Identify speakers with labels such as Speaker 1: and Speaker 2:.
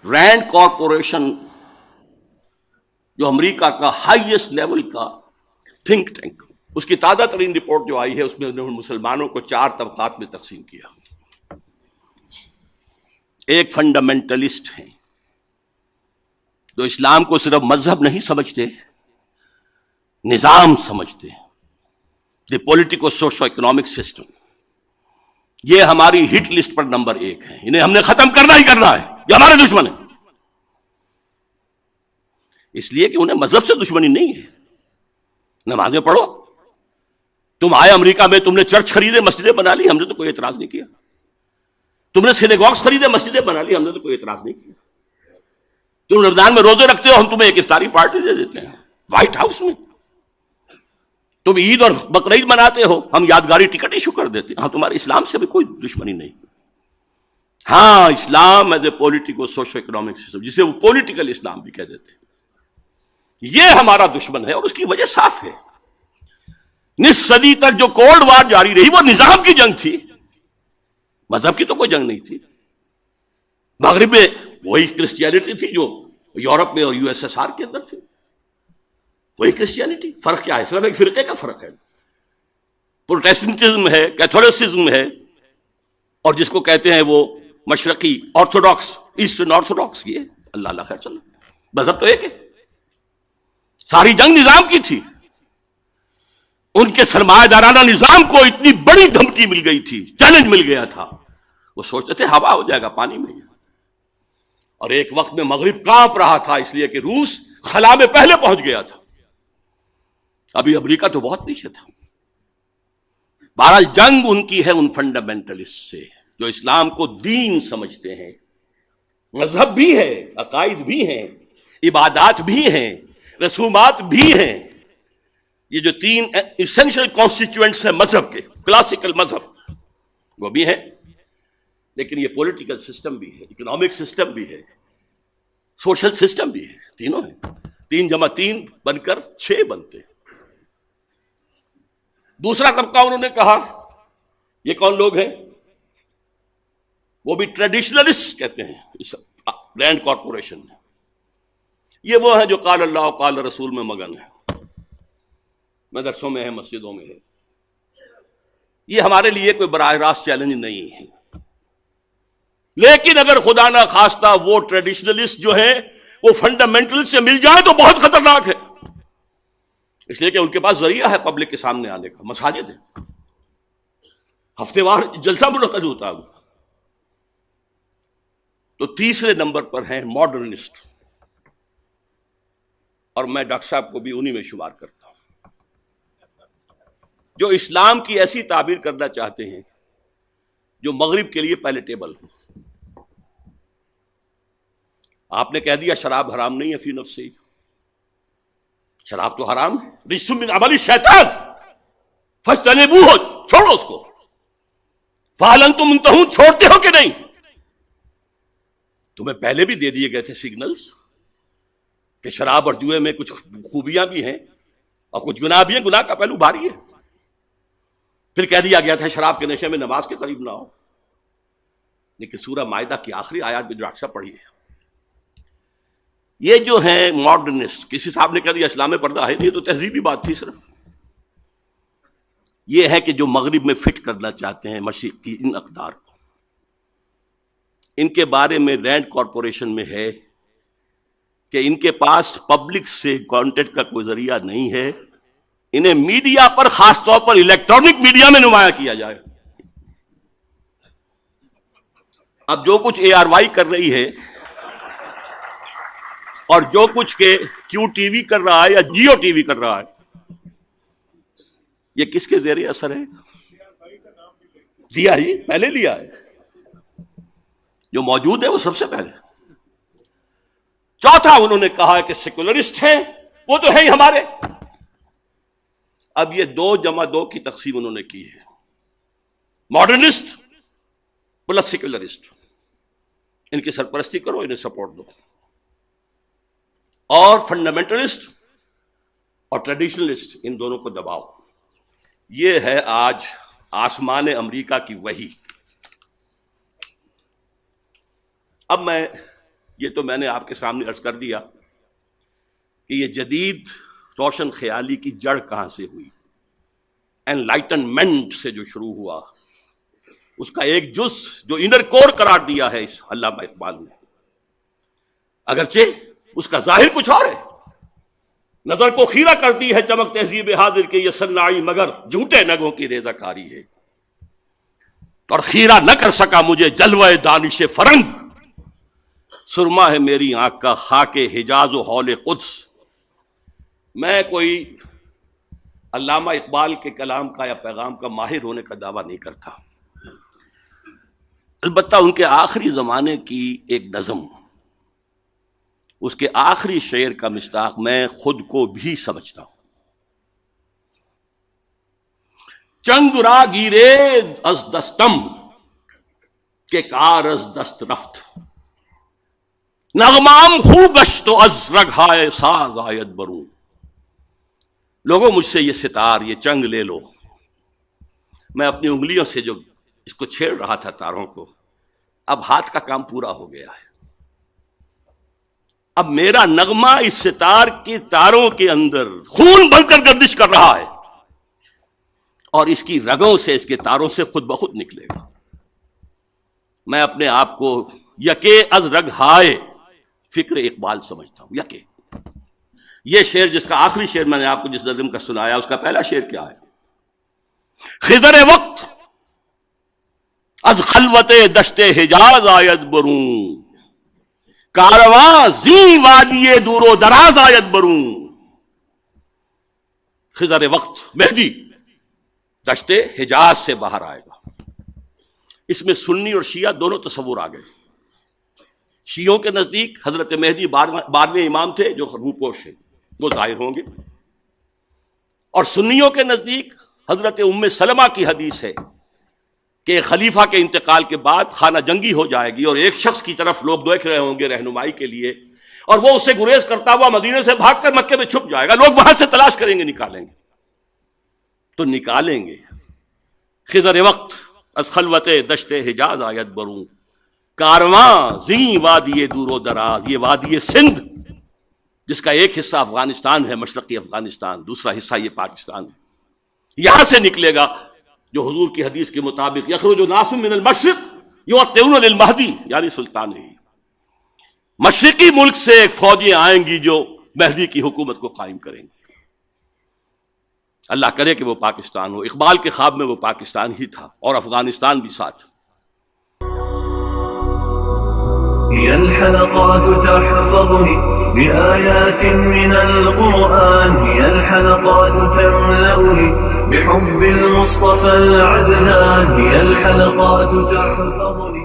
Speaker 1: رینڈ corporation جو امریکہ کا highest level کا تھنک ٹینک، اس کی تازہ ترین رپورٹ جو آئی ہے اس میں انہوں نے مسلمانوں کو 4 طبقات میں تقسیم کیا. ایک فنڈامنٹلسٹ ہیں جو اسلام کو صرف مذہب نہیں سمجھتے، نظام سمجھتے ہیں، دی پولیٹیکو سوشو اکنامک سسٹم. یہ ہماری ہٹ لسٹ پر نمبر 1 ہے. انہیں ہم نے ختم کرنا ہی کرنا ہے، یہ ہمارے دشمن ہیں. اس لیے کہ انہیں مذہب سے دشمنی نہیں ہے. نمازیں پڑھو. تم آئے امریکہ میں، تم نے چرچ خریدے، مسجدیں بنا لی، ہم نے تو کوئی اعتراض نہیں کیا. تم نے سینیگوگز خریدے، مسجدیں بنا لی، ہم نے تو کوئی اعتراض نہیں کیا. تم رمضان میں روزے رکھتے ہو، ہم تمہیں ایک افطاری پارٹی دے دیتے ہیں وائٹ ہاؤس میں. تم عید اور بقرعید مناتے ہو، ہم یادگاری ٹکٹ ایشو کر دیتے ہیں. ہاں، تمہارے اسلام سے بھی کوئی دشمنی نہیں. ہاں، Islam is a politico socio economic system, جسے وہ پولیٹیکل اسلام بھی کہہ دیتے ہیں، یہ ہمارا دشمن ہے. اور اس کی وجہ صاف ہے. نصف صدی تک جو کولڈ وار جاری رہی وہ نظام کی جنگ تھی، مذہب کی تو کوئی جنگ نہیں تھی. مغرب میں وہی کرسچینٹی تھی جو یورپ میں اور یو ایس ایس آر کے اندر تھی، وہی کرسچینٹی. فرق کیا ہے؟ صرف ایک فرقے کا فرق ہے. پروٹیسٹنٹزم ہے، کیتھولسزم ہے، اور جس کو کہتے ہیں وہ مشرقی آرتھوڈاکس، ایسٹرن آرتھوڈاکس. یہ اللہ اللہ خیر چلو، مذہب تو ایک ہے. ساری جنگ نظام کی تھی. ان کے سرمایہ دارانہ نظام کو اتنی بڑی دھمکی مل گئی تھی، چیلنج مل گیا تھا. وہ سوچتے تھے ہوا ہو جائے گا پانی میں. اور ایک وقت میں مغرب کانپ رہا تھا، اس لیے کہ روس خلا میں پہلے پہنچ گیا تھا. ابھی امریکہ تو بہت پیچھے تھا. بہرحال جنگ ان کی ہے ان فنڈامنٹلسٹ سے جو اسلام کو دین سمجھتے ہیں. مذہب بھی ہے، عقائد بھی ہیں، عبادات بھی ہیں، رسومات بھی ہیں. یہ جو 3 ایسنشل کانسٹیٹوئنٹس ہیں مذہب کے، کلاسیکل مذہب، وہ بھی ہیں. لیکن یہ پولیٹیکل سسٹم بھی ہے، اکنامک سسٹم بھی ہے، سوشل سسٹم بھی ہے. تینوں ہیں. 3 × 3 بن کر 6 بنتے. دوسرا طبقہ انہوں نے کہا، یہ کون لوگ ہیں؟ وہ بھی ٹریڈیشنلسٹ کہتے ہیں اس رینڈ کارپوریشن میں. یہ وہ ہیں جو قال اللہ قال رسول میں مگن ہیں، مدرسوں میں ہے، مسجدوں میں ہے. یہ ہمارے لیے کوئی براہ راست چیلنج نہیں ہے. لیکن اگر خدا نہ خواستہ وہ ٹریڈیشنلسٹ جو ہیں وہ فنڈامنٹل سے مل جائے تو بہت خطرناک ہے. اس لیے کہ ان کے پاس ذریعہ ہے پبلک کے سامنے آنے کا. مساجد ہے، ہفتے وار جلسہ منعقد ہوتا ہے. تو تیسرے نمبر پر ہیں ماڈرنسٹ، اور میں ڈاکٹر صاحب کو بھی انہی میں شمار کرتا ہوں، جو اسلام کی ایسی تعبیر کرنا چاہتے ہیں جو مغرب کے لیے پیلیٹیبل ہو. آپ نے کہہ دیا شراب حرام نہیں ہے فی نفس ہی. شراب تو حرام ہے، رجس من عمل الشیطان فاجتنبوہ، چھوڑو اس کو. فہل انتم منتہون، چھوڑتے ہو کہ نہیں؟ تمہیں پہلے بھی دے دیے گئے تھے سگنلز کہ شراب اور جوئے میں کچھ خوبیاں بھی ہیں اور کچھ گناہ بھی ہیں. گناہ کا پہلو بھاری ہے. پھر کہہ دیا گیا تھا شراب کے نشے میں نماز کے قریب نہ ہو. لیکن سورہ مائدہ کی آخری آیات میں جو ڈاکٹر صاحب پڑھی ہے، یہ جو ہیں ماڈرنسٹ، کسی صاحب نے کہہ دیا اسلام میں پردہ ہے، یہ تو تہذیبی بات تھی صرف. یہ ہے کہ جو مغرب میں فٹ کرنا چاہتے ہیں مشرق کی ان اقدار کو. ان کے بارے میں رینڈ کارپوریشن میں ہے کہ ان کے پاس پبلک سے کانٹیکٹ کا کوئی ذریعہ نہیں ہے. انہیں میڈیا پر، خاص طور پر الیکٹرانک میڈیا میں نمایاں کیا جائے. اب جو کچھ ARY کر رہی ہے اور جو کچھ کے کیو ٹی وی کر رہا ہے یا جیو ٹی وی کر رہا ہے، یہ کس کے زیر اثر ہے؟ لیا ہی پہلے لیا ہے. جو موجود ہے وہ سب سے پہلے. چوتھا انہوں نے کہا کہ سیکولرسٹ ہیں، وہ تو ہے ہی ہمارے. اب یہ 2 × 2 کی تقسیم انہوں نے کی ہے، ماڈرنسٹ پلس سیکولرسٹ. ان کی سرپرستی کرو، انہیں سپورٹ دو. اور فنڈامنٹلسٹ اور ٹریڈیشنلسٹ، ان دونوں کو دباؤ. یہ ہے آج آسمان امریکہ کی وحی. اب میں یہ تو میں نے آپ کے سامنے عرض کر دیا کہ یہ جدید روشن خیالی کی جڑ کہاں سے ہوئی. انلائٹنمنٹ سے جو شروع ہوا، اس کا ایک جز جو انر کور قرار دیا ہے اس علامہ اقبال نے، اگرچہ اس کا ظاہر کچھ اور ہے. نظر کو خیرہ کرتی ہے چمک تہذیب حاضر کے یہ صناعی، مگر جھوٹے نگوں کی ریزہ کاری ہے. اور خیرہ نہ کر سکا مجھے جلوہ دانش فرنگ، سرما ہے میری آنکھ کا خاک حجاز و حول قدس. میں کوئی علامہ اقبال کے کلام کا یا پیغام کا ماہر ہونے کا دعویٰ نہیں کرتا، البتہ ان کے آخری زمانے کی ایک نظم، اس کے آخری شعر کا مصداق میں خود کو بھی سمجھتا ہوں. چنگ را گیرے از دستم کہ کار از دست رفت، نغمام خو گشت و از رگھائے ساز آید برون. لوگوں مجھ سے یہ ستار، یہ چنگ لے لو. میں اپنی انگلیوں سے جو اس کو چھیڑ رہا تھا تاروں کو، اب ہاتھ کا کام پورا ہو گیا ہے. اب میرا نغمہ اس ستار کے تاروں کے اندر خون بن کر گردش کر رہا ہے، اور اس کی رگوں سے، اس کے تاروں سے خود بخود نکلے گا. میں اپنے آپ کو یکے از رگ ہائے فکر اقبال سمجھتا ہوں. یکے یہ شعر جس کا آخری شعر میں نے آپ کو جس نظم کا سنایا، اس کا پہلا شعر کیا ہے؟ خضر وقت از خلوت دشت حجاز آید برون، کارواں زی وادی دور و دراز آید برون. خضر وقت مہدی دشت حجاز سے باہر آئے گا. اس میں سنی اور شیعہ دونوں تصور آ گئے. شیعوں کے نزدیک حضرت مہدی 12ویں امام تھے جو روپوش ہیں، وہ ظاہر ہوں گے. اور سنیوں کے نزدیک حضرت ام سلمہ کی حدیث ہے کہ خلیفہ کے انتقال کے بعد خانہ جنگی ہو جائے گی، اور ایک شخص کی طرف لوگ دیکھ رہے ہوں گے رہنمائی کے لیے، اور وہ اسے گریز کرتا ہوا مدینے سے بھاگ کر مکے میں چھپ جائے گا. لوگ وہاں سے تلاش کریں گے، نکالیں گے تو نکالیں گے. خضر وقت از خلوت دشت حجاز آید برون، کارواں زی وادی دور و دراز. یہ وادی سندھ جس کا ایک حصہ افغانستان ہے، مشرقی افغانستان، دوسرا حصہ یہ پاکستان ہے، یہاں سے نکلے گا جو حضور کی حدیث کے مطابق یخرج ناس من المشرق یؤطئون للمہدی یعنی سلطان ہی. مشرقی ملک سے فوجیں آئیں گی جو مہدی کی حکومت کو قائم کریں گی. اللہ کرے کہ وہ پاکستان ہو. اقبال کے خواب میں وہ پاکستان ہی تھا اور افغانستان بھی ساتھ.
Speaker 2: هي الحلقات تحفظني بآيات من القرآن، هي الحلقات تملأني بحب المصطفى العدنان، هي الحلقات تحفظني